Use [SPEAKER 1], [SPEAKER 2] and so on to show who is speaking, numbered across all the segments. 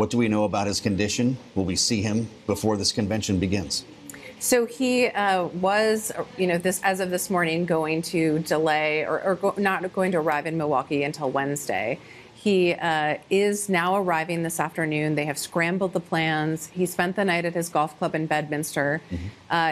[SPEAKER 1] What do we know about his condition? Will we see him before this convention begins?
[SPEAKER 2] So he was, as of this morning, going to delay not going to arrive in Milwaukee until Wednesday. He is now arriving this afternoon. They have scrambled the plans. He spent the night at his golf club in Bedminster.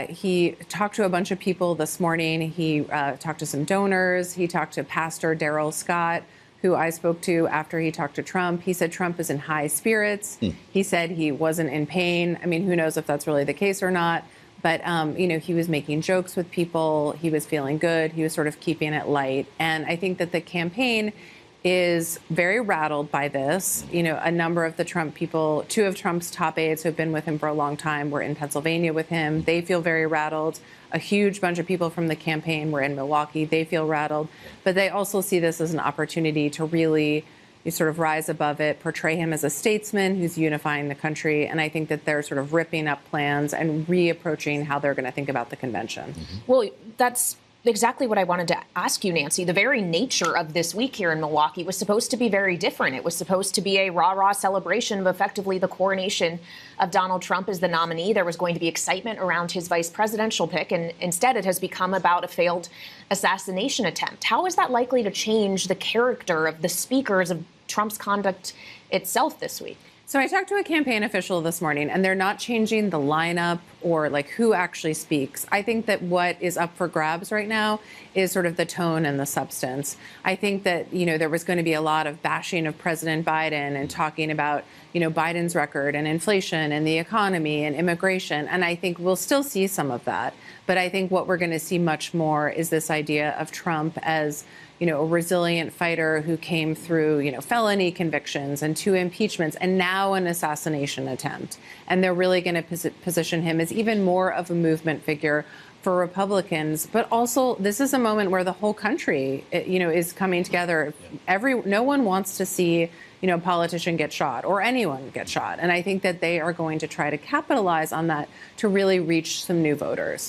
[SPEAKER 2] He talked to a bunch of people this morning. He talked to some donors. He talked to Pastor Darrell Scott, who I spoke to after he talked to Trump. He said Trump is in high spirits. He said he wasn't in pain. I mean, who knows if that's really the case or not. But, he was making jokes with people. He was feeling good. He was sort of keeping it light. And I think that the campaign is very rattled by this. A number of the Trump people, two of Trump's top aides who have been with him for a long time were in Pennsylvania with him. They feel very rattled. A huge bunch of people from the campaign were in Milwaukee. They feel rattled. But they also see this as an opportunity to really sort of rise above it, portray him as a statesman who's unifying the country. And I think that they're sort of ripping up plans and reapproaching how they're going to think about the convention.
[SPEAKER 3] Well, that's exactly what I wanted to ask you, Nancy. The very nature of this week here in Milwaukee was supposed to be very different. It was supposed to be a rah-rah celebration of effectively the coronation of Donald Trump as the nominee. There was going to be excitement around his vice presidential pick, and instead it has become about a failed assassination attempt. How is that likely to change the character of the speakers of Trump's conduct itself this week?
[SPEAKER 2] So I talked to a campaign official this morning, and they're not changing the lineup or like who actually speaks. I think that what is up for grabs right now is sort of the tone and the substance. I think that, there was going to be a lot of bashing of President Biden and talking about, Biden's record and inflation and the economy and immigration. And I think we'll still see some of that. But I think what we're going to see much more is this idea of Trump as a resilient fighter who came through, felony convictions and 2 impeachments and now an assassination attempt. And they're really going to position him as even more of a movement figure for Republicans. But also, this is a moment where the whole country, is coming together. No one wants to see, a politician get shot or anyone get shot. And I think that they are going to try to capitalize on that to really reach some new voters.